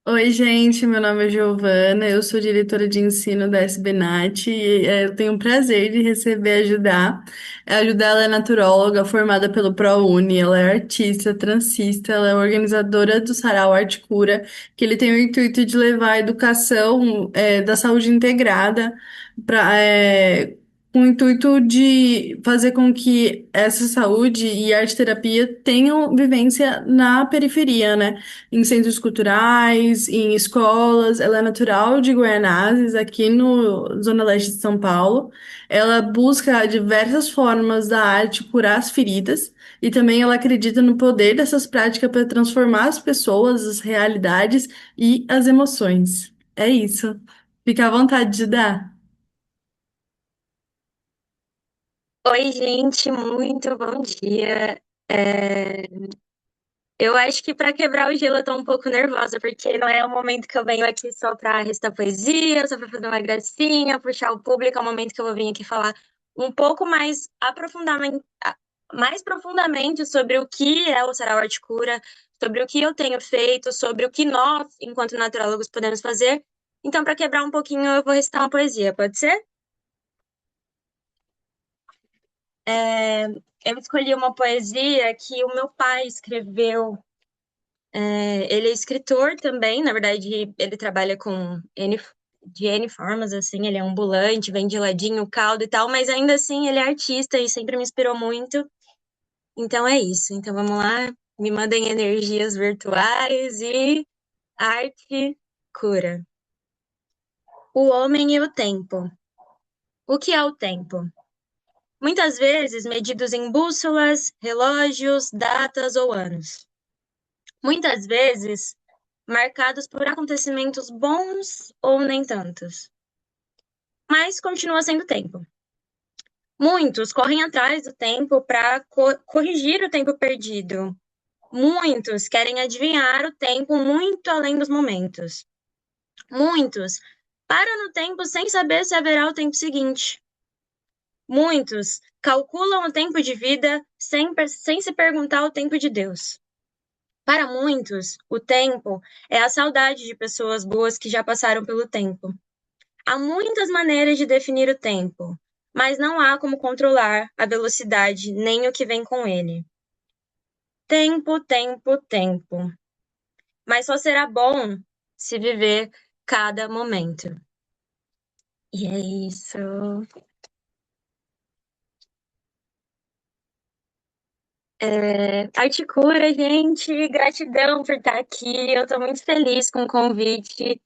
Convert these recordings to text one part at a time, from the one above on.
Oi, gente, meu nome é Giovana, eu sou diretora de ensino da SBNAT e eu tenho o prazer de receber a Ajudar. A Ajudar, ela é naturóloga formada pelo ProUni, ela é artista, transista, ela é organizadora do Sarau Arte Cura, que ele tem o intuito de levar a educação da saúde integrada para com o intuito de fazer com que essa saúde e arte terapia tenham vivência na periferia, né? Em centros culturais, em escolas. Ela é natural de Guaianazes, aqui no Zona Leste de São Paulo. Ela busca diversas formas da arte curar as feridas e também ela acredita no poder dessas práticas para transformar as pessoas, as realidades e as emoções. É isso. Fica à vontade de dar. Oi, gente, muito bom dia. É, Eu acho que para quebrar o gelo eu tô um pouco nervosa, porque não é o momento que eu venho aqui só para recitar poesia, só para fazer uma gracinha, puxar o público, é o momento que eu vou vir aqui falar um pouco mais profundamente sobre o que é o Sarau Arte Cura, sobre o que eu tenho feito, sobre o que nós, enquanto naturólogos, podemos fazer. Então, para quebrar um pouquinho, eu vou recitar uma poesia, pode ser? É, eu escolhi uma poesia que o meu pai escreveu. Ele é escritor também, na verdade, ele trabalha de N formas, assim, ele é ambulante, vende ladinho, caldo e tal, mas ainda assim ele é artista e sempre me inspirou muito. Então é isso. Então vamos lá, me mandem energias virtuais e arte cura. O homem e o tempo. O que é o tempo? Muitas vezes medidos em bússolas, relógios, datas ou anos. Muitas vezes marcados por acontecimentos bons ou nem tantos. Mas continua sendo tempo. Muitos correm atrás do tempo para corrigir o tempo perdido. Muitos querem adivinhar o tempo muito além dos momentos. Muitos param no tempo sem saber se haverá o tempo seguinte. Muitos calculam o tempo de vida sem se perguntar o tempo de Deus. Para muitos, o tempo é a saudade de pessoas boas que já passaram pelo tempo. Há muitas maneiras de definir o tempo, mas não há como controlar a velocidade nem o que vem com ele. Tempo, tempo, tempo. Mas só será bom se viver cada momento. E é isso. Articura, gente, gratidão por estar aqui. Eu estou muito feliz com o convite.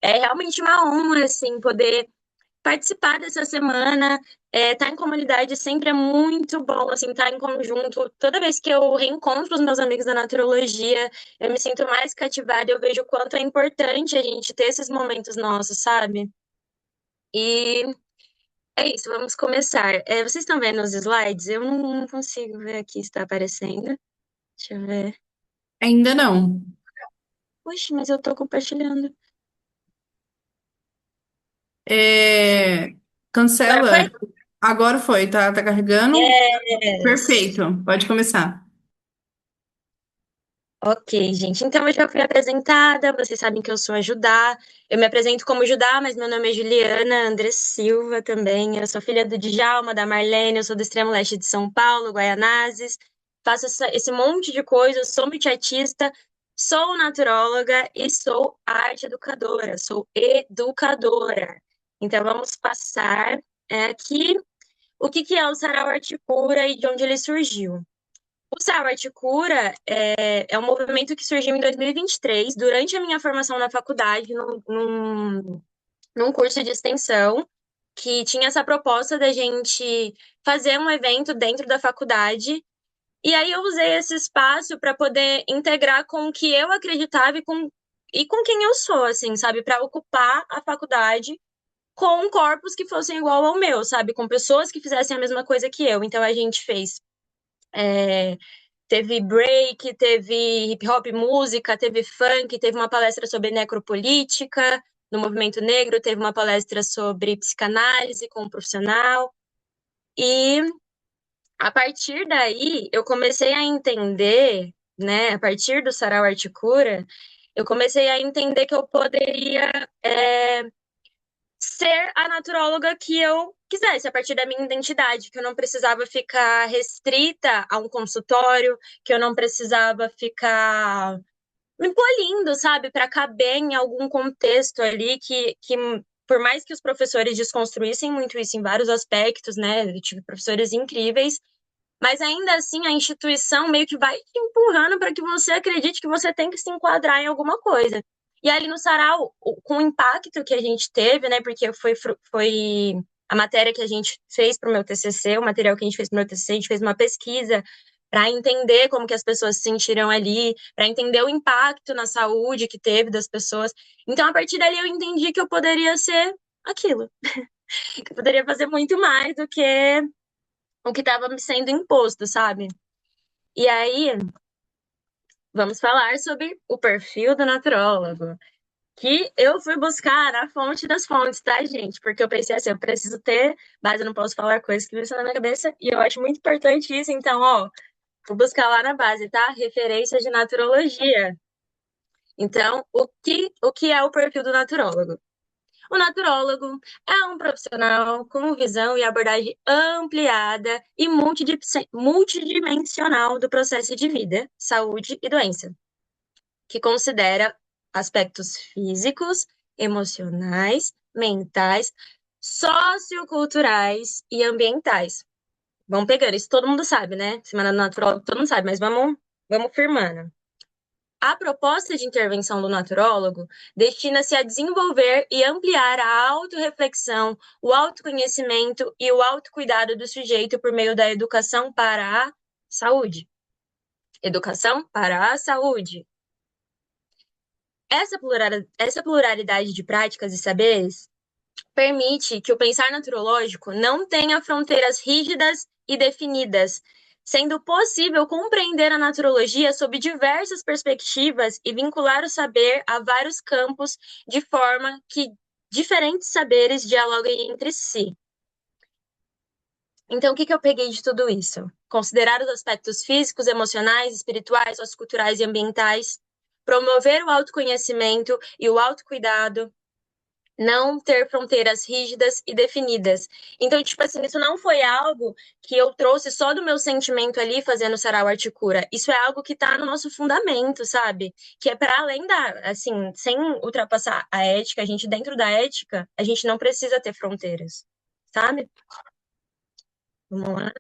É realmente uma honra, assim, poder participar dessa semana, tá em comunidade sempre é muito bom, assim, estar em conjunto. Toda vez que eu reencontro os meus amigos da naturologia, eu me sinto mais cativada, eu vejo o quanto é importante a gente ter esses momentos nossos, sabe? E é isso, vamos começar. Vocês estão vendo os slides? Eu não consigo ver aqui se está aparecendo. Deixa eu ver. Ainda não. Oxe, mas eu tô compartilhando. É, Agora foi? Cancela. Agora foi, tá carregando? Yes! Perfeito, pode começar. Ok, gente. Então eu já fui apresentada, vocês sabem que eu sou a Judá. Eu me apresento como Judá, mas meu nome é Juliana Andrés Silva também. Eu sou filha do Djalma, da Marlene, eu sou do extremo leste de São Paulo, Guaianazes. Faço esse monte de coisa, sou multiartista, sou naturóloga e sou arte educadora, sou educadora. Então vamos passar aqui o que que é o Sarau Arte Pura e de onde ele surgiu. O Sabat Cura é um movimento que surgiu em 2023, durante a minha formação na faculdade, num curso de extensão, que tinha essa proposta da gente fazer um evento dentro da faculdade. E aí eu usei esse espaço para poder integrar com o que eu acreditava e com quem eu sou, assim, sabe? Para ocupar a faculdade com corpos que fossem igual ao meu, sabe? Com pessoas que fizessem a mesma coisa que eu. Então a gente fez. é, Teve break, teve hip hop música, teve funk, teve uma palestra sobre necropolítica no movimento negro, teve uma palestra sobre psicanálise com um profissional. E a partir daí eu comecei a entender, né, a partir do Sarau Arte Cura, Eu comecei a entender que eu poderia ser a naturóloga que eu quisesse, a partir da minha identidade, que eu não precisava ficar restrita a um consultório, que eu não precisava ficar me polindo, sabe, para caber em algum contexto ali que por mais que os professores desconstruíssem muito isso em vários aspectos, né? Eu tive professores incríveis, mas ainda assim a instituição meio que vai te empurrando para que você acredite que você tem que se enquadrar em alguma coisa. E ali no Sarau, com o impacto que a gente teve, né? Porque foi a matéria que a gente fez para o meu TCC, o material que a gente fez para o meu TCC, a gente fez uma pesquisa para entender como que as pessoas se sentiram ali, para entender o impacto na saúde que teve das pessoas. Então, a partir dali, eu entendi que eu poderia ser aquilo, que eu poderia fazer muito mais do que o que estava me sendo imposto, sabe? E aí, vamos falar sobre o perfil do naturólogo, que eu fui buscar na fonte das fontes, tá, gente? Porque eu pensei assim, eu preciso ter, mas eu não posso falar coisas que estão na minha cabeça, e eu acho muito importante isso, então, ó, vou buscar lá na base, tá? Referências de naturologia. Então, o que é o perfil do naturólogo? O naturólogo é um profissional com visão e abordagem ampliada e multidimensional do processo de vida, saúde e doença, que considera aspectos físicos, emocionais, mentais, socioculturais e ambientais. Vamos pegando, isso todo mundo sabe, né? Semana do Naturólogo, todo mundo sabe, mas vamos firmando. A proposta de intervenção do naturólogo destina-se a desenvolver e ampliar a autorreflexão, o autoconhecimento e o autocuidado do sujeito por meio da educação para a saúde. Educação para a saúde. Essa pluralidade de práticas e saberes permite que o pensar naturológico não tenha fronteiras rígidas e definidas, sendo possível compreender a naturologia sob diversas perspectivas e vincular o saber a vários campos de forma que diferentes saberes dialoguem entre si. Então, o que eu peguei de tudo isso? Considerar os aspectos físicos, emocionais, espirituais, socioculturais e ambientais, promover o autoconhecimento e o autocuidado, não ter fronteiras rígidas e definidas. Então, tipo assim, isso não foi algo que eu trouxe só do meu sentimento ali fazendo sarau arte cura. Isso é algo que tá no nosso fundamento, sabe? Que é para além da, assim, sem ultrapassar a ética, a gente dentro da ética, a gente não precisa ter fronteiras, sabe? Vamos lá.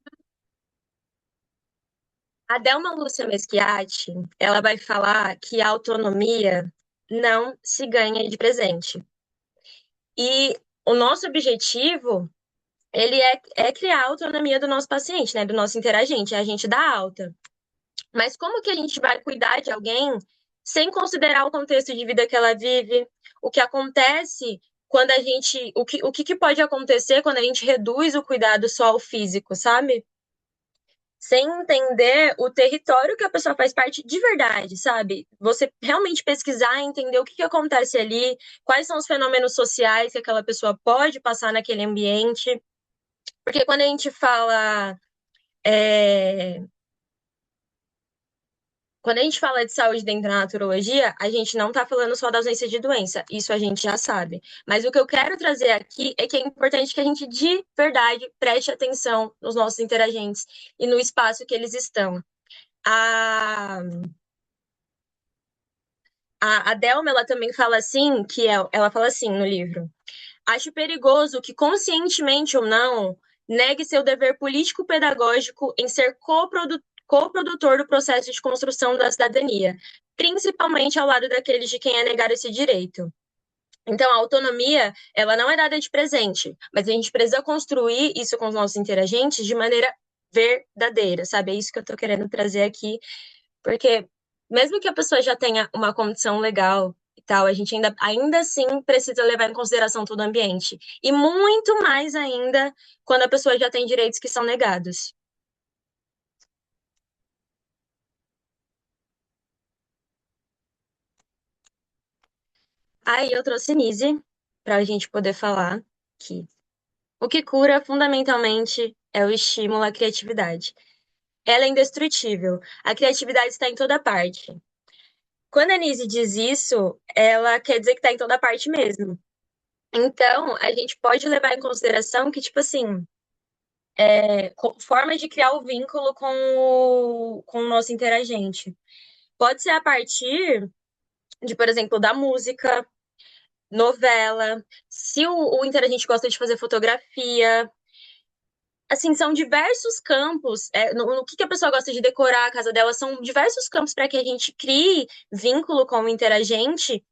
A Delma Lúcia Meschiati, ela vai falar que a autonomia não se ganha de presente. E o nosso objetivo ele é criar a autonomia do nosso paciente, né? Do nosso interagente, é a gente dá alta. Mas como que a gente vai cuidar de alguém sem considerar o contexto de vida que ela vive, o que acontece quando a gente. O que pode acontecer quando a gente reduz o cuidado só ao físico, sabe? Sem entender o território que a pessoa faz parte de verdade, sabe? Você realmente pesquisar, entender o que acontece ali, quais são os fenômenos sociais que aquela pessoa pode passar naquele ambiente. Porque quando a gente fala. é, Quando a gente fala de saúde dentro da naturologia, a gente não está falando só da ausência de doença, isso a gente já sabe. Mas o que eu quero trazer aqui é que é importante que a gente, de verdade, preste atenção nos nossos interagentes e no espaço que eles estão. A, a Delma, ela também fala assim, ela fala assim no livro: acho perigoso que, conscientemente ou não, negue seu dever político-pedagógico em ser coprodutor do processo de construção da cidadania, principalmente ao lado daqueles de quem é negado esse direito. Então, a autonomia, ela não é dada de presente, mas a gente precisa construir isso com os nossos interagentes de maneira verdadeira, sabe? É isso que eu tô querendo trazer aqui, porque mesmo que a pessoa já tenha uma condição legal e tal, a gente ainda assim precisa levar em consideração todo o ambiente. E muito mais ainda quando a pessoa já tem direitos que são negados. Aí eu trouxe Nise para a gente poder falar que o que cura fundamentalmente é o estímulo à criatividade. Ela é indestrutível. A criatividade está em toda parte. Quando a Nise diz isso, ela quer dizer que tá em toda parte mesmo. Então, a gente pode levar em consideração que, tipo assim, forma de criar o vínculo com o nosso interagente. Pode ser a partir de, por exemplo, da música, novela, se o interagente gosta de fazer fotografia. Assim, são diversos campos. No que a pessoa gosta de decorar a casa dela, são diversos campos para que a gente crie vínculo com o interagente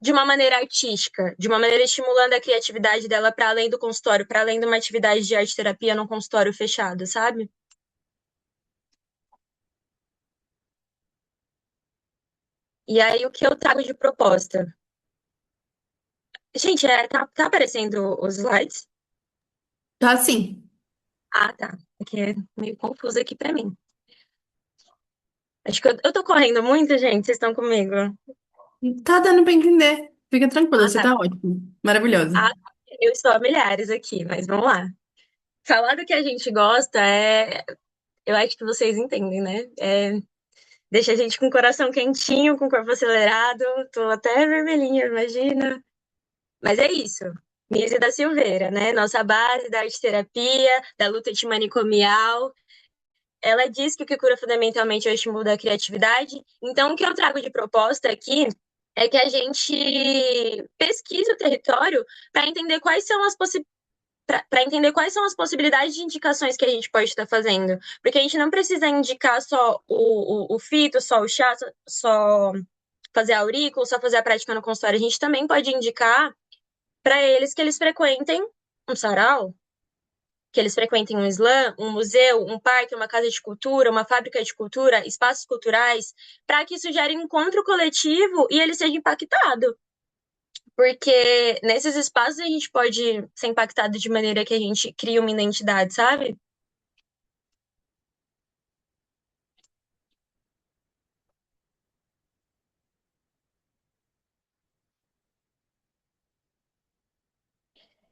de uma maneira artística, de uma maneira estimulando a criatividade dela para além do consultório, para além de uma atividade de arte terapia num consultório fechado, sabe? E aí, o que eu trago de proposta? Gente, tá aparecendo os slides? Tá assim. Ah, tá. Porque é meio confuso aqui para mim. Acho que eu tô correndo muito, gente. Vocês estão comigo? Tá dando pra entender. Fica tranquila, Ah, você tá. tá ótimo. Maravilhosa. Ah, eu estou a milhares aqui, mas vamos lá. Falar do que a gente gosta eu acho que vocês entendem, né? Deixa a gente com o coração quentinho, com o corpo acelerado. Tô até vermelhinha, imagina. Mas é isso. Nise da Silveira, né? Nossa base da arte terapia, da luta antimanicomial. Ela diz que o que cura fundamentalmente é o estímulo da criatividade. Então, o que eu trago de proposta aqui é que a gente pesquise o território para entender quais são as para entender quais são as possibilidades de indicações que a gente pode estar fazendo. Porque a gente não precisa indicar só o fito, só o chá, só fazer a aurícula, só fazer a prática no consultório. A gente também pode indicar para eles que eles frequentem um sarau, que eles frequentem um slam, um museu, um parque, uma casa de cultura, uma fábrica de cultura, espaços culturais, para que isso gere um encontro coletivo e ele seja impactado. Porque nesses espaços a gente pode ser impactado de maneira que a gente cria uma identidade, sabe?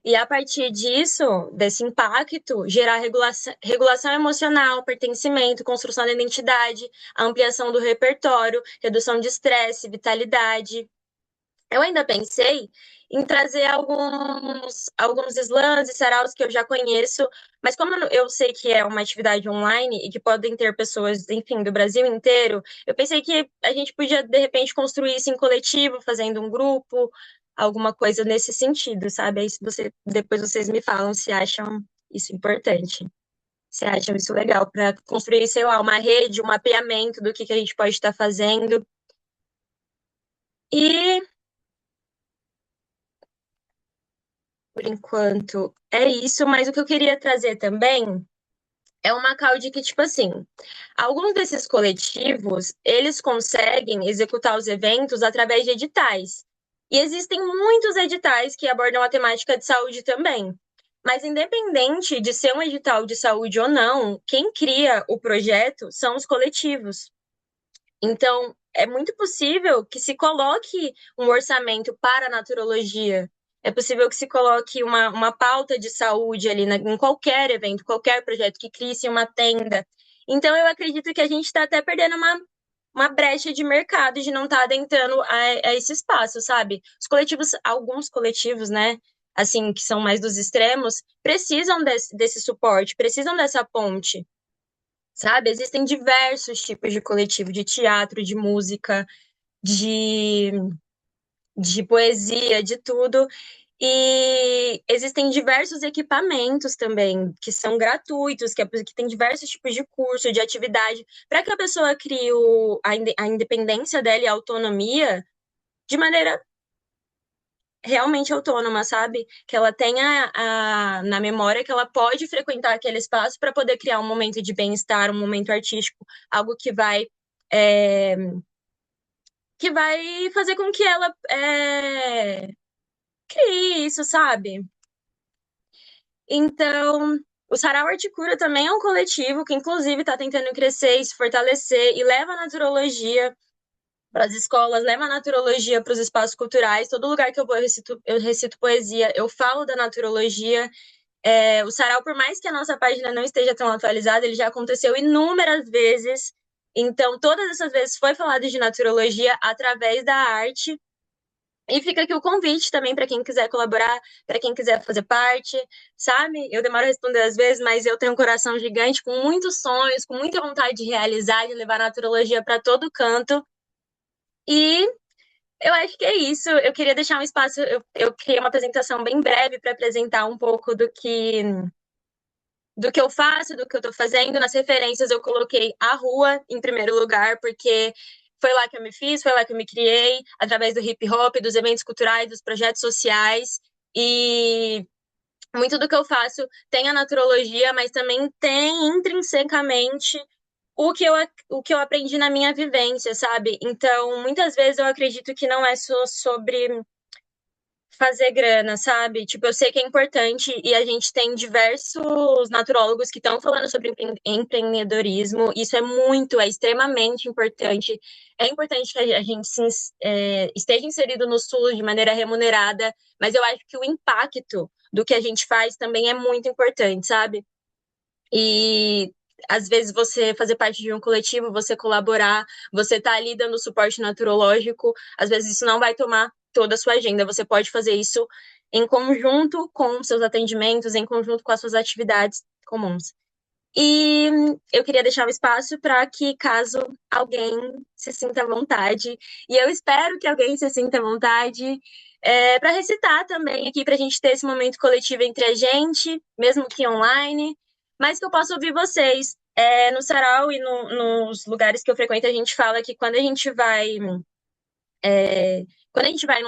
E a partir disso, desse impacto, gerar regulação emocional, pertencimento, construção da identidade, ampliação do repertório, redução de estresse, vitalidade. Eu ainda pensei em trazer alguns slams e saraus que eu já conheço, mas como eu sei que é uma atividade online e que podem ter pessoas, enfim, do Brasil inteiro, eu pensei que a gente podia, de repente, construir isso em coletivo, fazendo um grupo, alguma coisa nesse sentido, sabe? Aí depois vocês me falam se acham isso importante. Se acham isso legal para construir, sei lá, uma rede, um mapeamento do que a gente pode estar fazendo. E por enquanto é isso, mas o que eu queria trazer também é uma call de que, tipo assim, alguns desses coletivos, eles conseguem executar os eventos através de editais. E existem muitos editais que abordam a temática de saúde também. Mas independente de ser um edital de saúde ou não, quem cria o projeto são os coletivos. Então, é muito possível que se coloque um orçamento para a naturologia. É possível que se coloque uma pauta de saúde ali em qualquer evento, qualquer projeto, que crie-se uma tenda. Então, eu acredito que a gente está até perdendo uma brecha de mercado de não estar adentrando a esse espaço, sabe? Os coletivos, alguns coletivos, né? Assim, que são mais dos extremos, precisam desse suporte, precisam dessa ponte, sabe? Existem diversos tipos de coletivo, de teatro, de música, de, de poesia, de tudo. E existem diversos equipamentos também, que são gratuitos, que tem diversos tipos de curso, de atividade, para que a pessoa crie a independência dela e a autonomia de maneira realmente autônoma, sabe? Que ela tenha na memória que ela pode frequentar aquele espaço para poder criar um momento de bem-estar, um momento artístico, algo é, que vai fazer com que ela crie isso, sabe? Então, o Sarau Arte Cura também é um coletivo que, inclusive, está tentando crescer e se fortalecer e leva a naturologia para as escolas, leva a naturologia para os espaços culturais. Todo lugar que eu vou, eu recito poesia, eu falo da naturologia. O sarau, por mais que a nossa página não esteja tão atualizada, ele já aconteceu inúmeras vezes Então, todas essas vezes foi falado de naturologia através da arte. E fica aqui o convite também para quem quiser colaborar, para quem quiser fazer parte, sabe? Eu demoro a responder às vezes, mas eu tenho um coração gigante, com muitos sonhos, com muita vontade de realizar, de levar a naturologia para todo canto. E eu acho que é isso. Eu queria deixar um espaço, eu criei uma apresentação bem breve para apresentar um pouco do que eu faço, do que eu estou fazendo. Nas referências eu coloquei a rua em primeiro lugar, porque foi lá que eu me fiz, foi lá que eu me criei, através do hip hop, dos eventos culturais, dos projetos sociais. E muito do que eu faço tem a naturologia, mas também tem intrinsecamente o que eu aprendi na minha vivência, sabe? Então, muitas vezes eu acredito que não é só sobre fazer grana, sabe? Tipo, eu sei que é importante e a gente tem diversos naturólogos que estão falando sobre empreendedorismo. Isso é extremamente importante. É importante que a gente esteja inserido no SUS de maneira remunerada, mas eu acho que o impacto do que a gente faz também é muito importante, sabe? E às vezes você fazer parte de um coletivo, você colaborar, você tá ali dando suporte naturológico, às vezes isso não vai tomar toda a sua agenda. Você pode fazer isso em conjunto com seus atendimentos, em conjunto com as suas atividades comuns. E eu queria deixar um espaço para que, caso alguém se sinta à vontade, e eu espero que alguém se sinta à vontade, para recitar também aqui, para a gente ter esse momento coletivo entre a gente, mesmo que online, mas que eu possa ouvir vocês. No sarau e nos lugares que eu frequento, a gente fala que quando a gente vai num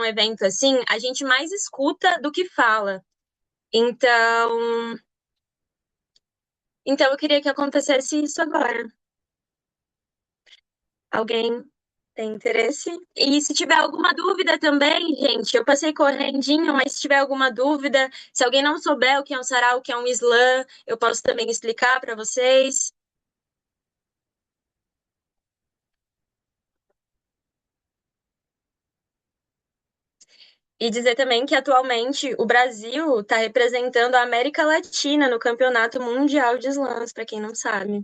evento assim, a gente mais escuta do que fala. Então, então eu queria que acontecesse isso agora. Alguém tem interesse? E se tiver alguma dúvida também, gente, eu passei correndinho, mas se tiver alguma dúvida, se alguém não souber o que é um sarau, o que é um slam, eu posso também explicar para vocês. E dizer também que atualmente o Brasil está representando a América Latina no Campeonato Mundial de Slams, para quem não sabe.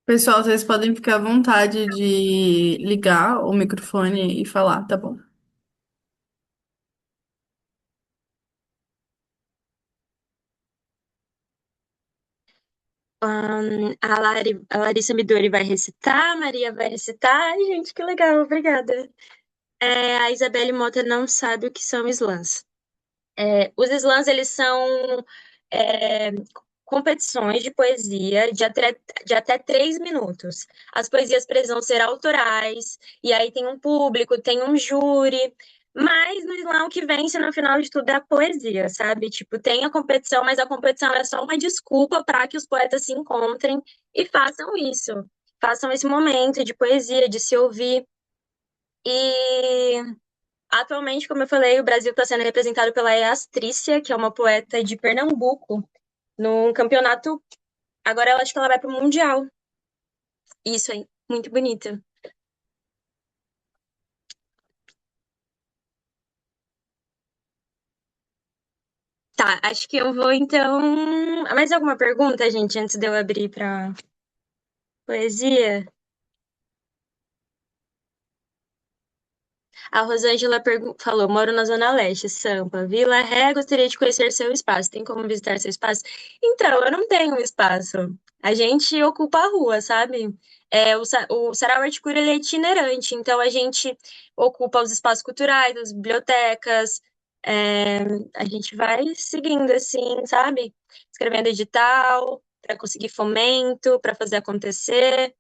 Pessoal, vocês podem ficar à vontade de ligar o microfone e falar, tá bom? A Larissa Midori vai recitar, a Maria vai recitar. Ai, gente, que legal, obrigada. A Isabelle Mota não sabe o que são slams. Os slams, eles são é, competições de poesia de até 3 minutos. As poesias precisam ser autorais, e aí tem um público, tem um júri. Mas no slam o que vence no final de tudo é a poesia, sabe? Tipo, tem a competição, mas a competição é só uma desculpa para que os poetas se encontrem e façam isso. Façam esse momento de poesia, de se ouvir. E atualmente, como eu falei, o Brasil está sendo representado pela Astrícia, que é uma poeta de Pernambuco, num campeonato. Agora eu acho que ela vai para o Mundial. Isso aí, muito bonito. Tá, acho que eu vou então. Mais alguma pergunta, gente, antes de eu abrir para poesia? A Rosângela falou: moro na Zona Leste, Sampa, Vila Ré, gostaria de conhecer seu espaço. Tem como visitar seu espaço? Então, eu não tenho espaço. A gente ocupa a rua, sabe? O Sarau Arte Cura, ele é itinerante, então a gente ocupa os espaços culturais, as bibliotecas, é, a gente vai seguindo assim, sabe? Escrevendo edital para conseguir fomento, para fazer acontecer.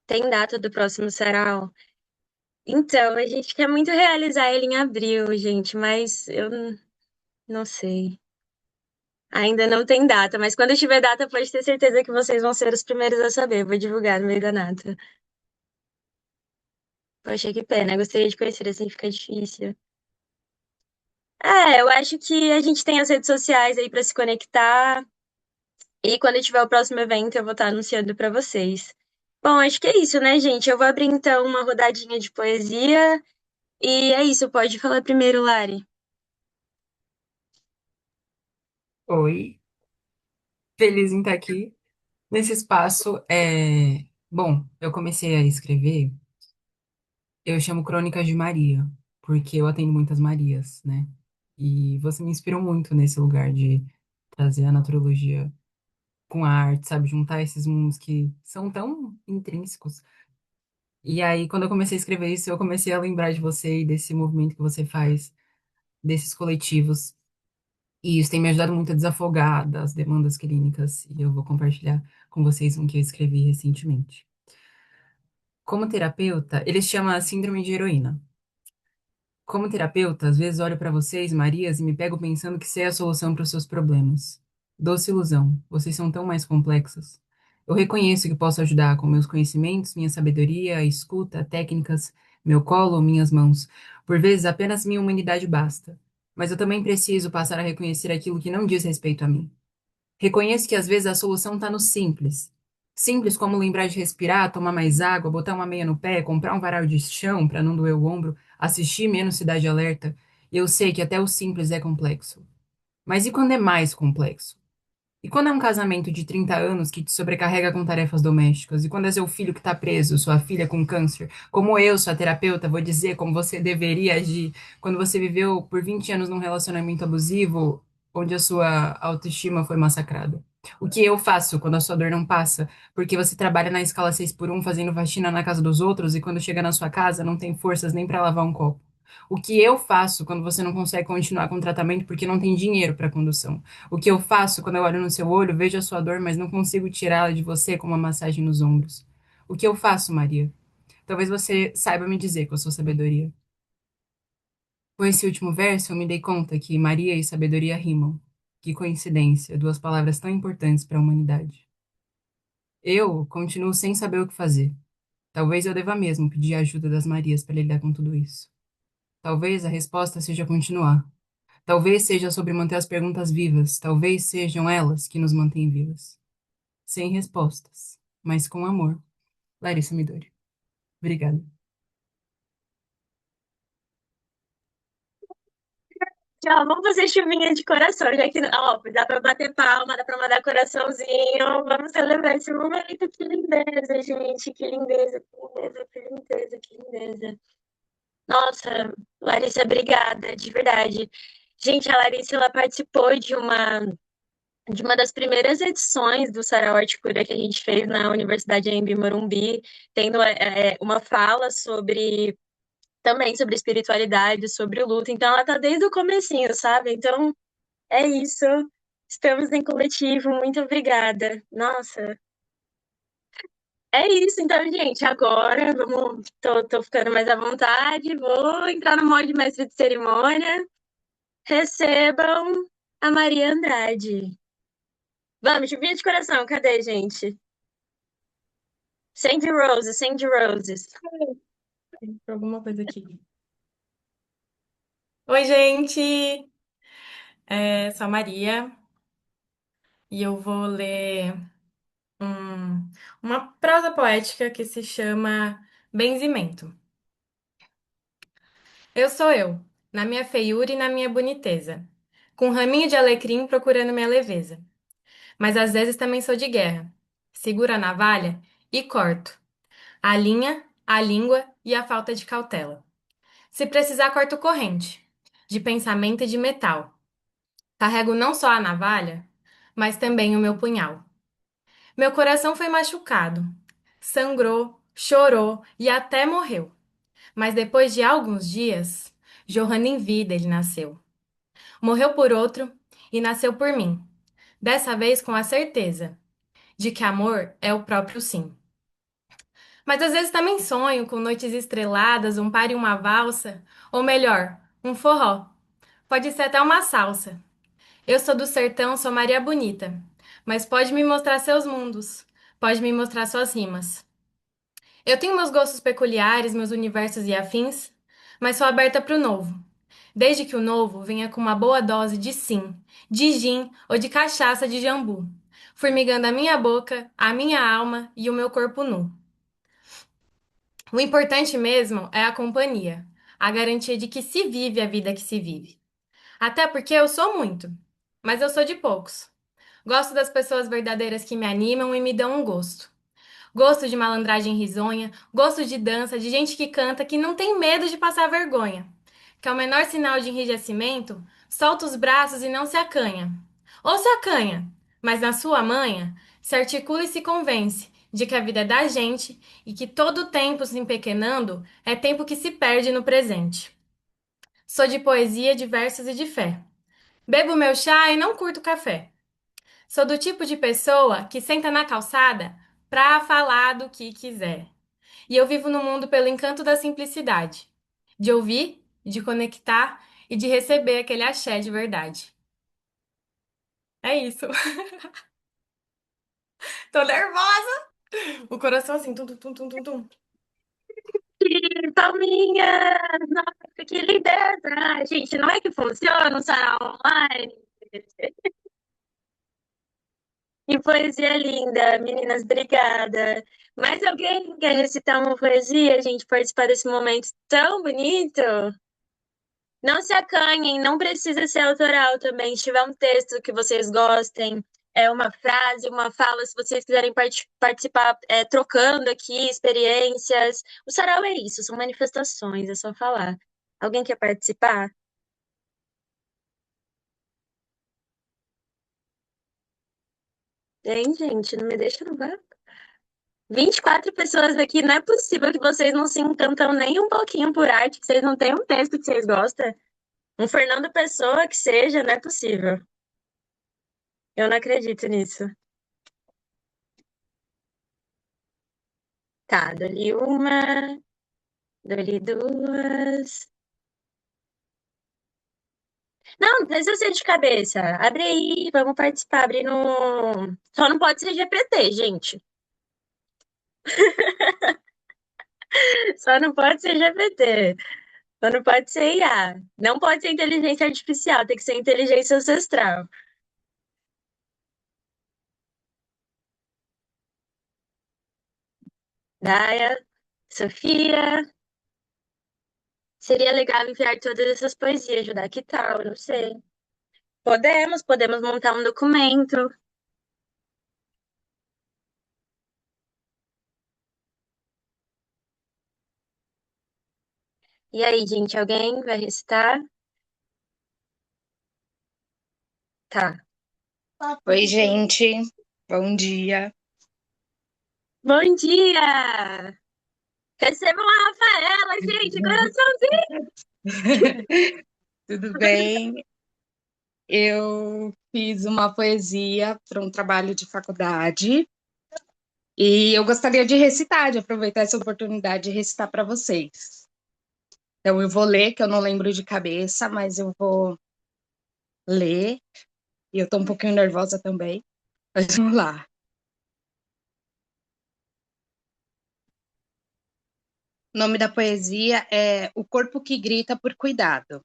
Tem data do próximo Sarau? Então, a gente quer muito realizar ele em abril, gente, mas eu não sei. Ainda não tem data, mas quando tiver data, pode ter certeza que vocês vão ser os primeiros a saber. Vou divulgar no meio da nata. Poxa, que pena. Gostaria de conhecer assim, fica difícil. Eu acho que a gente tem as redes sociais aí para se conectar. E quando tiver o próximo evento, eu vou estar anunciando para vocês. Bom, acho que é isso, né, gente? Eu vou abrir então uma rodadinha de poesia. E é isso, pode falar primeiro, Lari. Oi, feliz em estar aqui nesse espaço. Bom, eu comecei a escrever, eu chamo Crônicas de Maria, porque eu atendo muitas Marias, né? E você me inspirou muito nesse lugar de trazer a naturologia com a arte, sabe? Juntar esses mundos que são tão intrínsecos. E aí, quando eu comecei a escrever isso, eu comecei a lembrar de você e desse movimento que você faz, desses coletivos. E isso tem me ajudado muito a desafogar das demandas clínicas, e eu vou compartilhar com vocês um que eu escrevi recentemente. Como terapeuta, ele se chama Síndrome de Heroína. Como terapeuta, às vezes olho para vocês, Marias, e me pego pensando que sei a solução para os seus problemas. Doce ilusão, vocês são tão mais complexas. Eu reconheço que posso ajudar com meus conhecimentos, minha sabedoria, escuta, técnicas, meu colo, minhas mãos. Por vezes, apenas minha humanidade basta. Mas eu também preciso passar a reconhecer aquilo que não diz respeito a mim. Reconheço que às vezes a solução está no simples. Simples como lembrar de respirar, tomar mais água, botar uma meia no pé, comprar um varal de chão para não doer o ombro, assistir menos Cidade Alerta. Eu sei que até o simples é complexo. Mas e quando é mais complexo? E quando é um casamento de 30 anos que te sobrecarrega com tarefas domésticas? E quando é seu filho que está preso, sua filha com câncer? Como eu, sua terapeuta, vou dizer como você deveria agir quando você viveu por 20 anos num relacionamento abusivo onde a sua autoestima foi massacrada? O que eu faço quando a sua dor não passa? Porque você trabalha na escala 6 por um fazendo faxina na casa dos outros e quando chega na sua casa não tem forças nem para lavar um copo? O que eu faço quando você não consegue continuar com o tratamento porque não tem dinheiro para condução? O que eu faço quando eu olho no seu olho, vejo a sua dor, mas não consigo tirá-la de você com uma massagem nos ombros? O que eu faço, Maria? Talvez você saiba me dizer com a sua sabedoria. Com esse último verso, eu me dei conta que Maria e sabedoria rimam. Que coincidência, duas palavras tão importantes para a humanidade. Eu continuo sem saber o que fazer. Talvez eu deva mesmo pedir a ajuda das Marias para lidar com tudo isso. Talvez a resposta seja continuar. Talvez seja sobre manter as perguntas vivas. Talvez sejam elas que nos mantêm vivas. Sem respostas, mas com amor. Larissa Midori. Obrigada. Tchau, vamos fazer chuvinha de coração, já que, ó, dá pra bater palma, dá pra mandar coraçãozinho. Vamos celebrar esse momento. Que lindeza, gente. Que lindeza, que lindeza, que lindeza, que lindeza. Nossa, Larissa, obrigada, de verdade. Gente, a Larissa, ela participou de uma das primeiras edições do Sarau Arte Cura que a gente fez na Universidade Anhembi Morumbi, tendo uma fala sobre também sobre espiritualidade, sobre o luto. Então ela tá desde o comecinho, sabe? Então é isso. Estamos em coletivo. Muito obrigada. Nossa, é isso. Então, gente, agora vamos. Tô ficando mais à vontade. Vou entrar no modo de mestre de cerimônia. Recebam a Maria Andrade. Vamos, chuvinha de coração. Cadê, gente? Sandy Roses, Sandy Roses. Alguma coisa aqui. Oi, gente! Sou a Maria e eu vou ler uma prosa poética que se chama Benzimento. Eu sou eu, na minha feiura e na minha boniteza, com um raminho de alecrim procurando minha leveza. Mas às vezes também sou de guerra. Seguro a navalha e corto. A linha, a língua e a falta de cautela. Se precisar, corto corrente, de pensamento e de metal. Carrego não só a navalha, mas também o meu punhal. Meu coração foi machucado, sangrou, chorou e até morreu. Mas depois de alguns dias, Johanna em vida ele nasceu. Morreu por outro e nasceu por mim. Dessa vez com a certeza de que amor é o próprio sim. Mas às vezes também sonho com noites estreladas, um par e uma valsa, ou melhor, um forró. Pode ser até uma salsa. Eu sou do sertão, sou Maria Bonita, mas pode me mostrar seus mundos, pode me mostrar suas rimas. Eu tenho meus gostos peculiares, meus universos e afins, mas sou aberta para o novo, desde que o novo venha com uma boa dose de sim, de gin ou de cachaça de jambu. formigando a minha boca, a minha alma e o meu corpo nu. O importante mesmo é a companhia, a garantia de que se vive a vida que se vive. Até porque eu sou muito, mas eu sou de poucos. Gosto das pessoas verdadeiras que me animam e me dão um gosto. Gosto de malandragem risonha, gosto de dança, de gente que canta, que não tem medo de passar vergonha. Que ao menor sinal de enrijecimento, solta os braços e não se acanha. Ou se acanha, mas na sua manha, se articula e se convence de que a vida é da gente e que todo tempo se empequenando é tempo que se perde no presente. Sou de poesia, de versos e de fé. Bebo meu chá e não curto café. Sou do tipo de pessoa que senta na calçada pra falar do que quiser. E eu vivo no mundo pelo encanto da simplicidade, de ouvir, de conectar e de receber aquele axé de verdade. É isso. Tô nervosa. O coração assim, tum, tum, tum, tum, tum, tum. Ih, Palminhas! Nossa, que lindeza! Gente, não é que funciona o sarau online? Que poesia linda, meninas, obrigada. Mais alguém quer recitar uma poesia, gente, participar desse momento tão bonito? Não se acanhem, não precisa ser autoral também. Se tiver um texto que vocês gostem, é uma frase, uma fala, se vocês quiserem participar, trocando aqui experiências. O sarau é isso, são manifestações, é só falar. Alguém quer participar? Tem, gente, não me deixa no vácuo. 24 pessoas aqui, não é possível que vocês não se encantam nem um pouquinho por arte, que vocês não têm um texto que vocês gostam. Um Fernando Pessoa que seja, não é possível. Eu não acredito nisso. Tá, dou-lhe uma, dou-lhe duas. Não, não precisa ser de cabeça. Abre aí, vamos participar. Abre no. Só não pode ser GPT, gente. Só não pode ser GPT. Só não pode ser IA. Não pode ser inteligência artificial, tem que ser inteligência ancestral. Daya, Sofia. Seria legal enviar todas essas poesias, ajudar. Que tal? Não sei. Podemos montar um documento. E aí, gente, alguém vai recitar? Tá. Oi, gente. Bom dia. Bom dia! Recebam a Rafaela, gente, coraçãozinho! Tudo bem? Eu fiz uma poesia para um trabalho de faculdade e eu gostaria de recitar, de aproveitar essa oportunidade de recitar para vocês. Então, eu vou ler, que eu não lembro de cabeça, mas eu vou ler. E eu estou um pouquinho nervosa também. Mas vamos lá. O nome da poesia é O Corpo que Grita por Cuidado.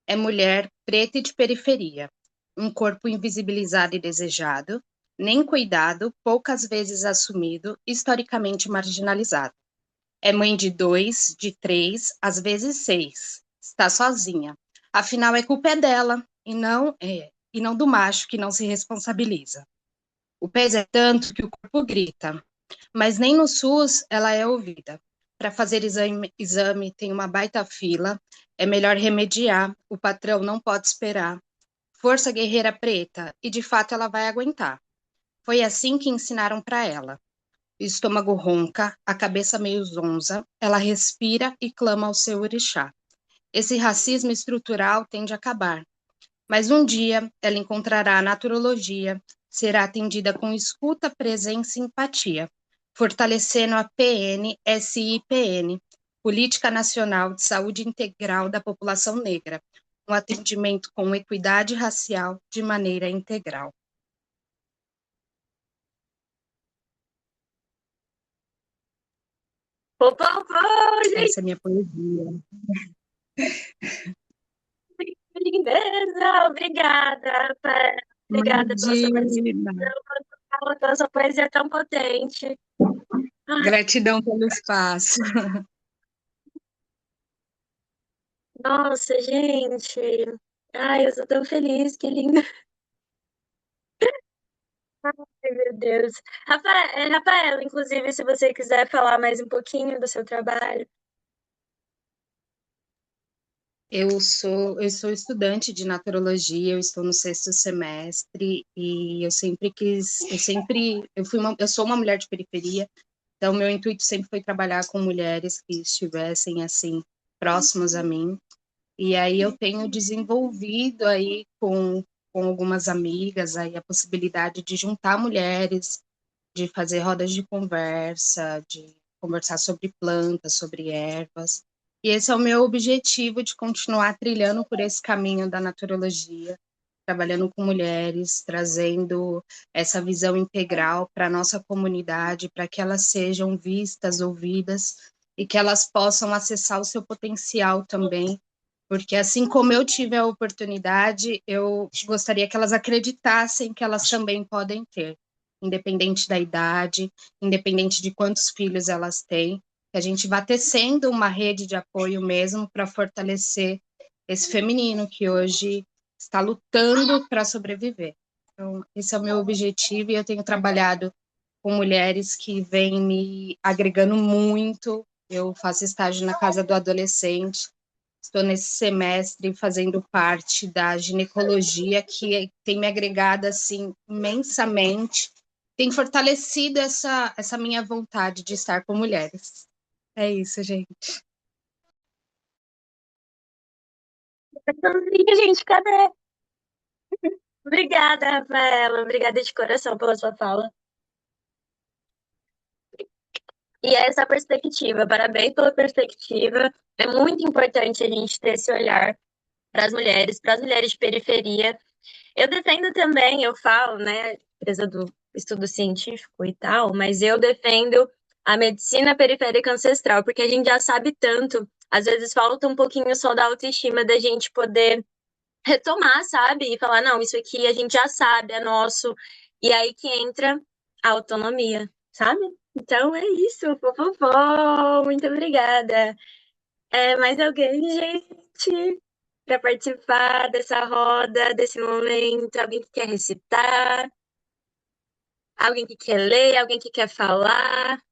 É mulher preta e de periferia, um corpo invisibilizado e desejado, nem cuidado, poucas vezes assumido, historicamente marginalizado. É mãe de 2, de 3, às vezes 6. Está sozinha. Afinal, culpa é dela e não do macho que não se responsabiliza. O peso é tanto que o corpo grita, mas nem no SUS ela é ouvida. Para fazer exame tem uma baita fila, é melhor remediar, o patrão não pode esperar. Força guerreira preta, e de fato ela vai aguentar. Foi assim que ensinaram para ela. O estômago ronca, a cabeça meio zonza, ela respira e clama ao seu orixá. Esse racismo estrutural tende a acabar, mas um dia ela encontrará a naturologia, será atendida com escuta, presença e empatia, fortalecendo a PNSIPN, Política Nacional de Saúde Integral da População Negra, um atendimento com equidade racial de maneira integral. Pô, pô, pô, gente, Essa é a minha poesia. que lindeza! Obrigada, Rafaela. Obrigada pela sua Imagina. participação, pela sua poesia tão potente. Gratidão pelo espaço. Nossa, gente. Ai, eu sou tão feliz, que lindo. Ai, meu Deus. Rafaela, inclusive, se você quiser falar mais um pouquinho do seu trabalho. Eu sou estudante de naturologia, eu estou no sexto semestre e eu sou uma mulher de periferia, então meu intuito sempre foi trabalhar com mulheres que estivessem assim próximas a mim. E aí eu tenho desenvolvido aí com algumas amigas aí a possibilidade de juntar mulheres, de fazer rodas de conversa, de conversar sobre plantas, sobre ervas. E esse é o meu objetivo de continuar trilhando por esse caminho da naturologia, trabalhando com mulheres, trazendo essa visão integral para a nossa comunidade, para que elas sejam vistas, ouvidas e que elas possam acessar o seu potencial também, porque assim como eu tive a oportunidade, eu gostaria que elas acreditassem que elas também podem ter, independente da idade, independente de quantos filhos elas têm, que a gente vá tecendo uma rede de apoio mesmo para fortalecer esse feminino que hoje está lutando para sobreviver. Então, esse é o meu objetivo e eu tenho trabalhado com mulheres que vêm me agregando muito. Eu faço estágio na Casa do Adolescente, estou nesse semestre fazendo parte da ginecologia, que tem me agregado assim imensamente, tem fortalecido essa minha vontade de estar com mulheres. É isso, gente. Amiga, gente, cadê? Obrigada, Rafaela. Obrigada de coração pela sua fala. E essa perspectiva, parabéns pela perspectiva. É muito importante a gente ter esse olhar para as mulheres de periferia. Eu defendo também, eu falo, né, empresa do estudo científico e tal, mas eu defendo a medicina periférica ancestral, porque a gente já sabe tanto. Às vezes falta um pouquinho só da autoestima da gente poder retomar, sabe? E falar, não, isso aqui a gente já sabe, é nosso. E aí que entra a autonomia, sabe? Então é isso, fofofó, muito obrigada. É mais alguém, gente, para participar dessa roda, desse momento? Alguém que quer recitar? Alguém que quer ler? Alguém que quer falar?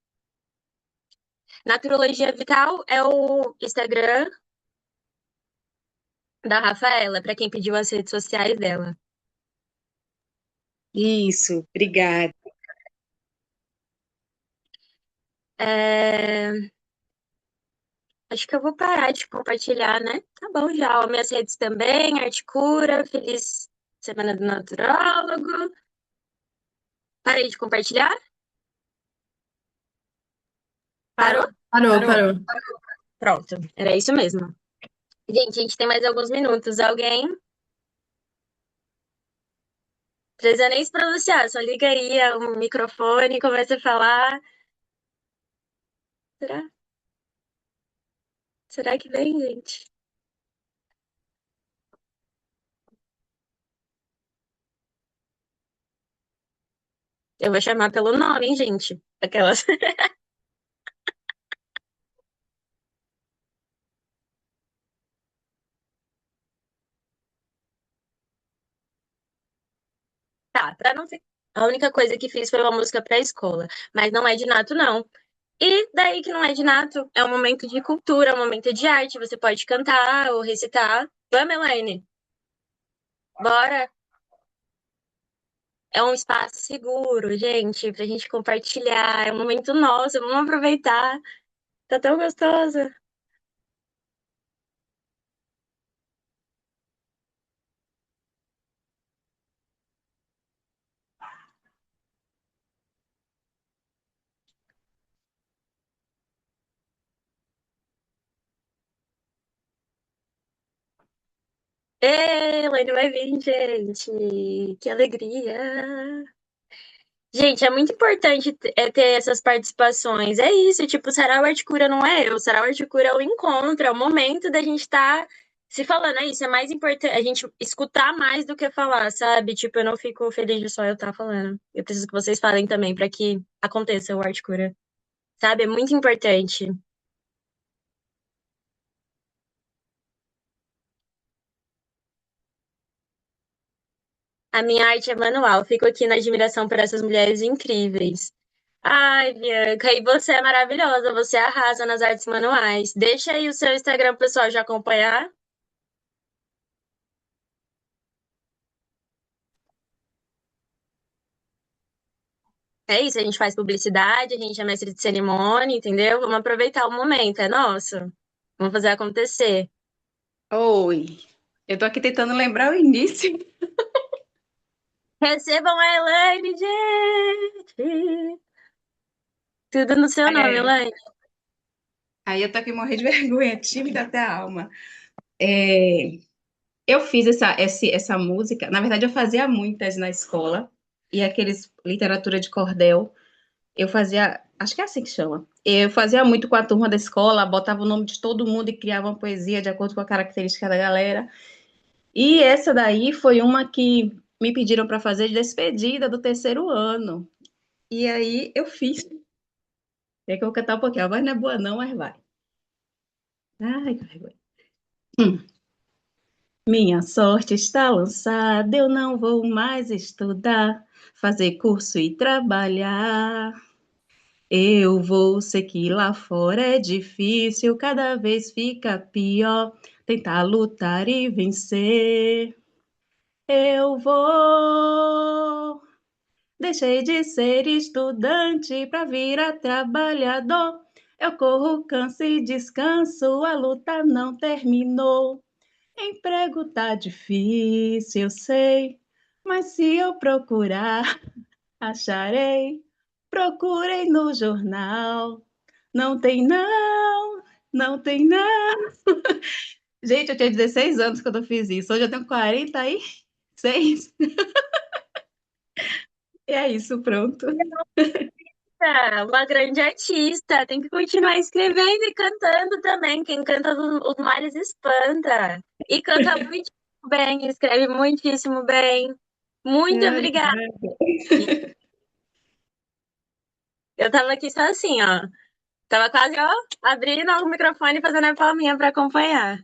Naturologia Vital é o Instagram da Rafaela, para quem pediu as redes sociais dela. Isso, obrigada. É, acho que eu vou parar de compartilhar, né? Tá bom já. Ó, minhas redes também, Articura, feliz Semana do Naturólogo. Parei de compartilhar? Parou? Parou, Parou. parou. Pronto, era isso mesmo. Gente, a gente tem mais alguns minutos. Alguém? Precisa nem se pronunciar, só liga aí o microfone e começa a falar. Será? Será que vem, gente? Eu vou chamar pelo nome, hein, gente? Aquelas. Tá, pra não ser. A única coisa que fiz foi uma música pra escola. Mas não é de nato, não. E daí que não é de nato, é um momento de cultura, é um momento de arte. Você pode cantar ou recitar. Vamos, Elaine? Bora? É um espaço seguro, gente, pra gente compartilhar. É um momento nosso, vamos aproveitar. Tá tão gostoso. Ê, Elaine vai vir, gente. Que alegria. Gente, é muito importante ter essas participações. É isso, tipo, Sarau Arte Cura não é eu. Sarau Arte Cura é o encontro, é o momento da gente estar se falando é isso, é mais importante a gente escutar mais do que falar, sabe? Tipo, eu não fico feliz de só eu estar falando. Eu preciso que vocês falem também pra que aconteça o Arte Cura, sabe? É muito importante. A minha arte é manual. Fico aqui na admiração por essas mulheres incríveis. Ai, Bianca, e você é maravilhosa, você arrasa nas artes manuais. Deixa aí o seu Instagram pro pessoal já acompanhar. É isso, a gente faz publicidade, a gente é mestre de cerimônia, entendeu? Vamos aproveitar o momento, é nosso. Vamos fazer acontecer. Oi, eu tô aqui tentando lembrar o início. Recebam a Elaine, gente! Tudo no seu nome, É, Elaine. aí eu tô aqui morrendo de vergonha, tímida até a alma. É, eu fiz essa música, na verdade eu fazia muitas na escola, e aqueles literatura de cordel, eu fazia, acho que é assim que chama. Eu fazia muito com a turma da escola, botava o nome de todo mundo e criava uma poesia de acordo com a característica da galera. E essa daí foi uma que me pediram para fazer de despedida do terceiro ano. E aí eu fiz. É que eu vou cantar um pouquinho. A voz não é boa, não, mas vai. Ai, que vergonha. Minha sorte está lançada, eu não vou mais estudar, fazer curso e trabalhar. Eu vou, sei que lá fora é difícil, cada vez fica pior, tentar lutar e vencer. Eu vou. Deixei de ser estudante para virar trabalhador. Eu corro, canso e descanso, a luta não terminou. Emprego tá difícil, eu sei, mas se eu procurar, acharei. Procurei no jornal. Não tem não, não tem não. Gente, eu tinha 16 anos quando eu fiz isso. Hoje eu tenho 46. E é isso, pronto. Uma grande artista, tem que continuar escrevendo e cantando também. Quem canta os males espanta. E canta muito bem, escreve muitíssimo bem. Muito Ai, obrigada. Eu tava aqui só assim, ó. Tava quase, ó, abrindo o microfone e fazendo a palminha pra acompanhar.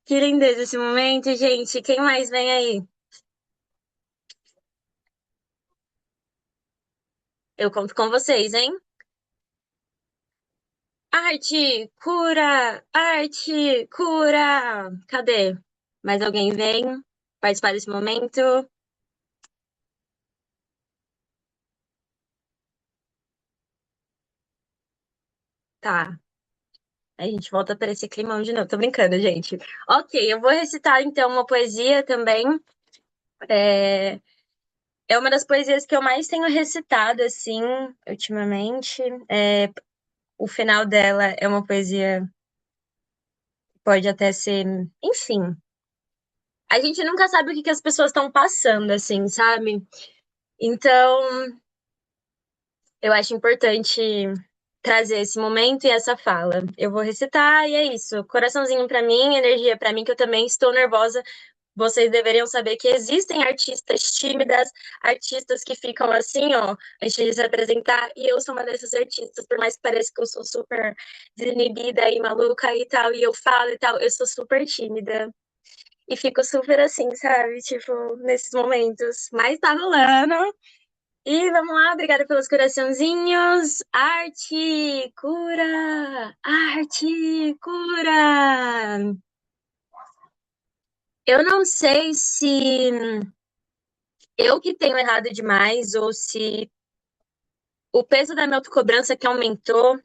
Que lindeza esse momento, gente. Quem mais vem aí? Eu conto com vocês, hein? Arte, cura! Arte, cura! Cadê? Mais alguém vem participar desse momento? Tá. A gente volta para esse climão de novo. Tô brincando, gente. Ok, eu vou recitar então uma poesia também. É, é uma das poesias que eu mais tenho recitado, assim, ultimamente. O final dela é uma poesia, pode até ser. Enfim, a gente nunca sabe o que que as pessoas estão passando, assim, sabe? Então, eu acho importante trazer esse momento e essa fala. Eu vou recitar e é isso. Coraçãozinho pra mim, energia pra mim, que eu também estou nervosa. Vocês deveriam saber que existem artistas tímidas, artistas que ficam assim, ó, antes de se apresentar, e eu sou uma dessas artistas, por mais que pareça que eu sou super desinibida e maluca e tal, e eu falo e tal, eu sou super tímida. E fico super assim, sabe? Tipo, nesses momentos. Mas tá rolando. E vamos lá, obrigada pelos coraçãozinhos. Arte, cura! Arte, cura! Eu não sei se eu que tenho errado demais ou se o peso da minha autocobrança que aumentou,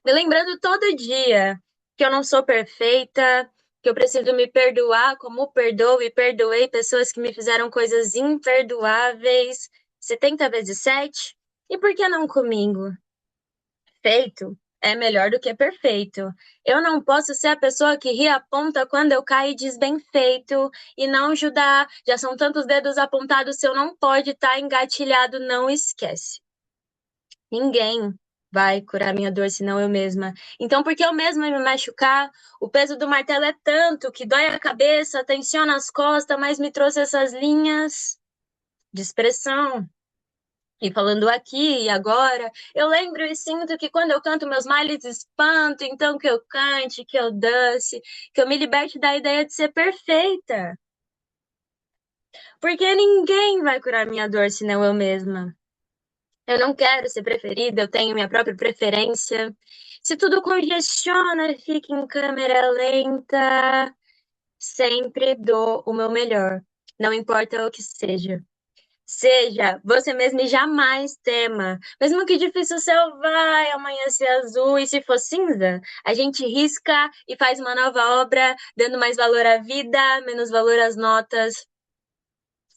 me lembrando todo dia que eu não sou perfeita, que eu preciso me perdoar como perdoo e perdoei pessoas que me fizeram coisas imperdoáveis 70 vezes 7. E por que não comigo? Feito é melhor do que perfeito. Eu não posso ser a pessoa que ri a ponta quando eu caio e diz bem feito e não ajudar. Já são tantos dedos apontados, se eu não pode estar engatilhado, não esquece. Ninguém vai curar minha dor, senão eu mesma. Então, por que eu mesma me machucar? O peso do martelo é tanto que dói a cabeça, tensiona as costas, mas me trouxe essas linhas de expressão. E falando aqui e agora, eu lembro e sinto que quando eu canto meus males espanto, então que eu cante, que eu dance, que eu me liberte da ideia de ser perfeita. Porque ninguém vai curar minha dor senão eu mesma. Eu não quero ser preferida, eu tenho minha própria preferência. Se tudo congestiona, fica em câmera lenta. Sempre dou o meu melhor, não importa o que seja. Seja você mesmo e jamais tema. Mesmo que difícil o céu vai amanhecer azul e se for cinza, a gente risca e faz uma nova obra, dando mais valor à vida, menos valor às notas.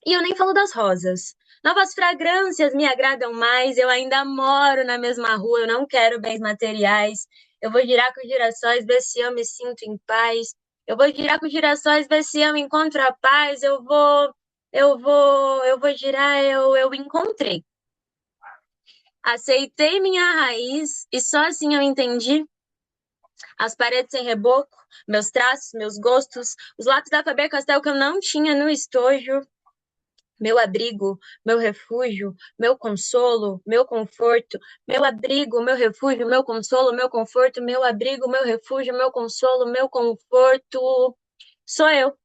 E eu nem falo das rosas. Novas fragrâncias me agradam mais. Eu ainda moro na mesma rua, eu não quero bens materiais. Eu vou girar com os girassóis, ver se eu me sinto em paz. Eu vou girar com os girassóis, ver se eu encontro a paz. Eu vou girar, eu encontrei. Aceitei minha raiz e só assim eu entendi as paredes sem reboco, meus traços, meus gostos, os lápis da Faber-Castell que eu não tinha no estojo. Meu abrigo, meu refúgio, meu consolo, meu conforto, meu abrigo, meu refúgio, meu consolo, meu conforto, meu abrigo, meu refúgio, meu consolo, meu conforto. Sou eu,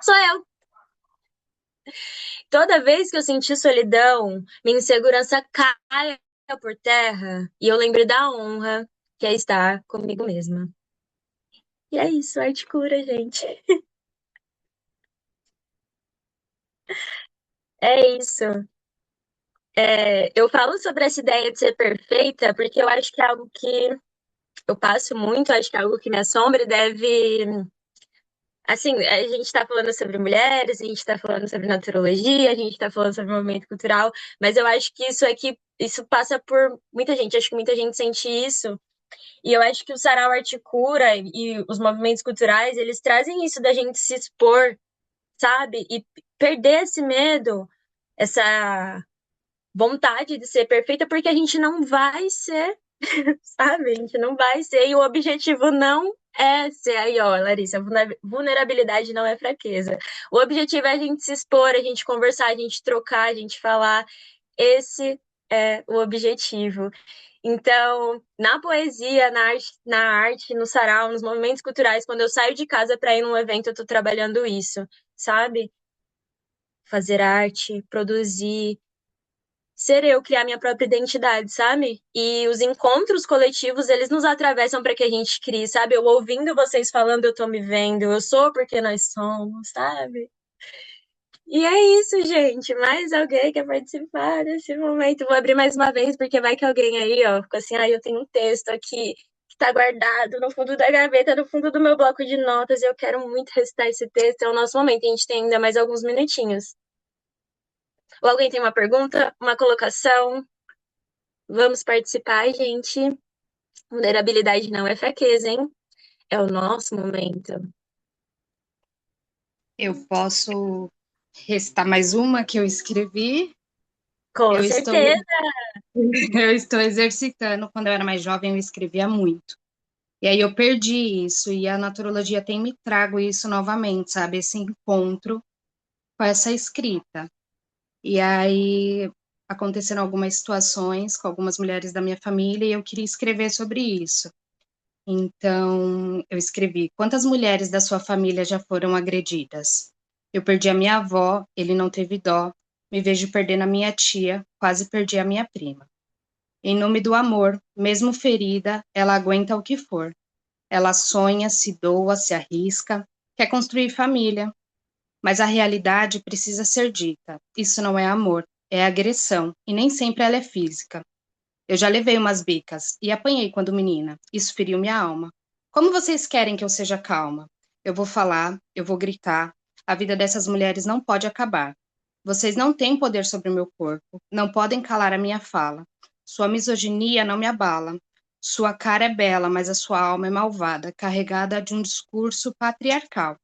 sou eu. Toda vez que eu senti solidão, minha insegurança caia por terra e eu lembro da honra que é estar comigo mesma. E é isso, arte cura, gente. É isso. Eu falo sobre essa ideia de ser perfeita porque eu acho que é algo que eu passo muito, acho que é algo que me assombra e deve. Assim, a gente está falando sobre mulheres, a gente está falando sobre naturologia, a gente está falando sobre movimento cultural, mas eu acho que isso aqui, isso passa por muita gente, acho que muita gente sente isso. E eu acho que o Sarau Arte Cura e os movimentos culturais, eles trazem isso da gente se expor, sabe? E perder esse medo, essa vontade de ser perfeita, porque a gente não vai ser, sabe? A gente não vai ser, e o objetivo não é ser aí, ó, Larissa, vulnerabilidade não é fraqueza. O objetivo é a gente se expor, a gente conversar, a gente trocar, a gente falar. Esse é o objetivo. Então, na poesia, na arte, no sarau, nos movimentos culturais, quando eu saio de casa para ir num evento, eu tô trabalhando isso, sabe? Fazer arte, produzir, ser eu, criar minha própria identidade, sabe? E os encontros coletivos, eles nos atravessam para que a gente crie, sabe? Eu ouvindo vocês falando, eu tô me vendo, eu sou porque nós somos, sabe? E é isso, gente. Mais alguém quer participar desse momento? Vou abrir mais uma vez, porque vai que alguém aí, ó, ficou assim, eu tenho um texto aqui que tá guardado no fundo da gaveta, no fundo do meu bloco de notas, e eu quero muito recitar esse texto. É o nosso momento, a gente tem ainda mais alguns minutinhos. Ou alguém tem uma pergunta, uma colocação? Vamos participar, gente. Vulnerabilidade não é fraqueza, hein? É o nosso momento. Eu posso recitar mais uma que eu escrevi. Com Eu estou, certeza. eu estou exercitando. Quando eu era mais jovem, eu escrevia muito. E aí eu perdi isso, e a naturologia tem me trago isso novamente, sabe? Esse encontro com essa escrita. E aí aconteceram algumas situações com algumas mulheres da minha família e eu queria escrever sobre isso. Então, eu escrevi: quantas mulheres da sua família já foram agredidas? Eu perdi a minha avó, ele não teve dó. Me vejo perdendo a minha tia, quase perdi a minha prima. Em nome do amor, mesmo ferida, ela aguenta o que for. Ela sonha, se doa, se arrisca, quer construir família. Mas a realidade precisa ser dita. Isso não é amor, é agressão, e nem sempre ela é física. Eu já levei umas bicas e apanhei quando menina. Isso feriu minha alma. Como vocês querem que eu seja calma? Eu vou falar, eu vou gritar. A vida dessas mulheres não pode acabar. Vocês não têm poder sobre o meu corpo, não podem calar a minha fala. Sua misoginia não me abala. Sua cara é bela, mas a sua alma é malvada, carregada de um discurso patriarcal.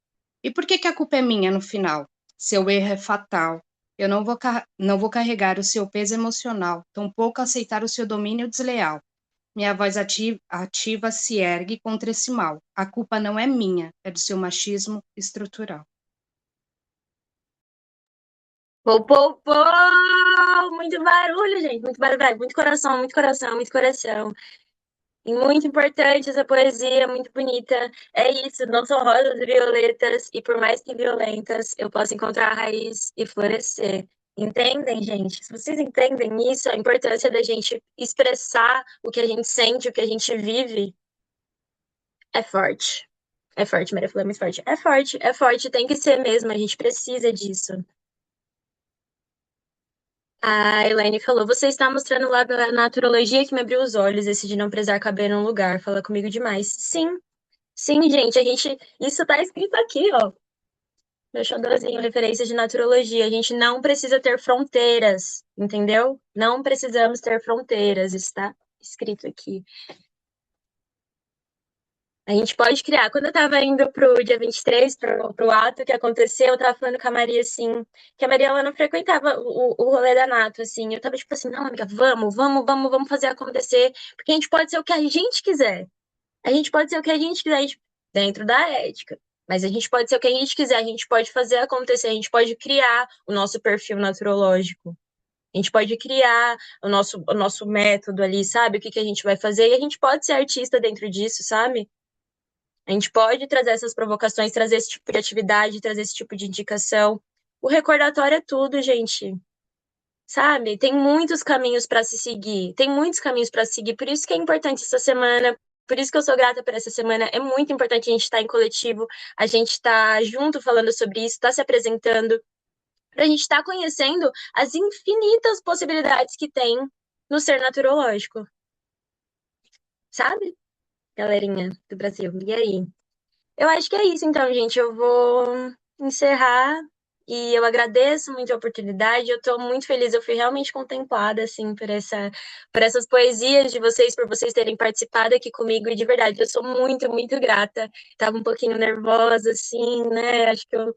E por que a culpa é minha no final? Seu erro é fatal. Eu não vou carregar o seu peso emocional, tampouco aceitar o seu domínio desleal. Minha voz ativa se ergue contra esse mal. A culpa não é minha, é do seu machismo estrutural. Pô, pô, pô! Muito barulho, gente. Muito barulho, vai, muito coração, muito coração, muito coração. E muito importante essa poesia, muito bonita. É isso, não são rosas e violetas, e por mais que violentas, eu posso encontrar a raiz e florescer. Entendem, gente? Se vocês entendem isso, a importância da gente expressar o que a gente sente, o que a gente vive, é forte. É forte, Maria Flor, é muito forte. É forte, tem que ser mesmo, a gente precisa disso. A Elaine falou: Você está mostrando o lado da naturologia que me abriu os olhos, esse de não precisar caber num lugar. Fala comigo demais. Sim, sim, gente, a gente. Isso tá escrito aqui, ó. Meu xodózinho, referência de naturologia. A gente não precisa ter fronteiras, entendeu? Não precisamos ter fronteiras, está escrito aqui. A gente pode criar. Quando eu tava indo pro dia 23, pro ato que aconteceu, eu tava falando com a Maria, assim, que a Maria, ela não frequentava o rolê da Nato, assim. Eu tava tipo assim, não, amiga, vamos fazer acontecer, porque a gente pode ser o que a gente quiser. A gente pode ser o que a gente quiser, dentro da ética. Mas a gente pode ser o que a gente quiser, a gente pode fazer acontecer, a gente pode criar o nosso perfil naturológico. A gente pode criar o nosso método ali, sabe? O que que a gente vai fazer, e a gente pode ser artista dentro disso, sabe? A gente pode trazer essas provocações, trazer esse tipo de atividade, trazer esse tipo de indicação. O recordatório é tudo, gente. Sabe? Tem muitos caminhos para se seguir. Tem muitos caminhos para seguir. Por isso que é importante essa semana. Por isso que eu sou grata por essa semana. É muito importante a gente estar em coletivo, a gente estar junto falando sobre isso, estar se apresentando, para a gente estar conhecendo as infinitas possibilidades que tem no ser naturológico. Sabe, galerinha do Brasil? E aí? Eu acho que é isso, então, gente. Eu vou encerrar e eu agradeço muito a oportunidade. Eu estou muito feliz. Eu fui realmente contemplada, assim, por essas poesias de vocês, por vocês terem participado aqui comigo. E de verdade, eu sou muito, muito grata. Tava um pouquinho nervosa, assim, né? Acho que eu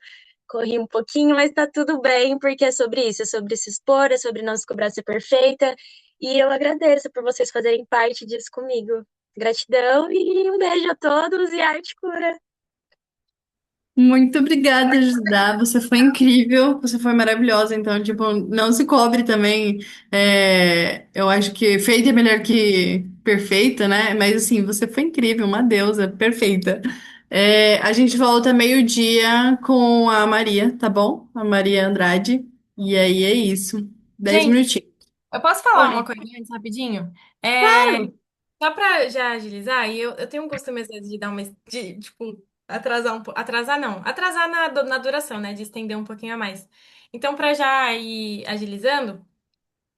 corri um pouquinho, mas tá tudo bem, porque é sobre isso, é sobre se expor, é sobre não se cobrar ser perfeita. E eu agradeço por vocês fazerem parte disso comigo. Gratidão e um beijo a todos e arte cura. Muito obrigada, Judá. Você foi incrível, você foi maravilhosa. Então, tipo, não se cobre também. Eu acho que feita é melhor que perfeita, né? Mas assim, você foi incrível, uma deusa, perfeita. A gente volta meio-dia com a Maria, tá bom? A Maria Andrade. E aí é isso. 10 minutinhos. Eu posso falar Oi. uma coisa antes, rapidinho? É, Claro. só pra já agilizar, e eu tenho um costume às vezes de dar uma, tipo, atrasar um pouco, atrasar não, atrasar na duração, né, de estender um pouquinho a mais. Então, pra já ir agilizando,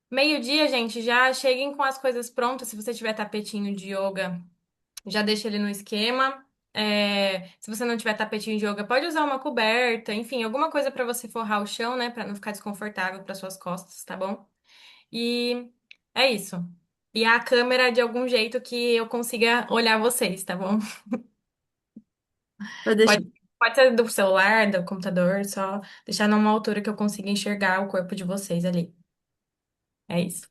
meio-dia, gente, já cheguem com as coisas prontas. Se você tiver tapetinho de yoga, já deixa ele no esquema. Se você não tiver tapetinho de yoga, pode usar uma coberta, enfim, alguma coisa pra você forrar o chão, né, pra não ficar desconfortável para suas costas, tá bom? E é isso. E a câmera de algum jeito que eu consiga olhar vocês, tá bom? Vou deixar. Pode, pode ser do celular, do computador, só deixar numa altura que eu consiga enxergar o corpo de vocês ali. É isso.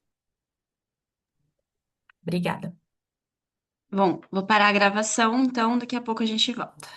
Obrigada. Bom, vou parar a gravação, então daqui a pouco a gente volta.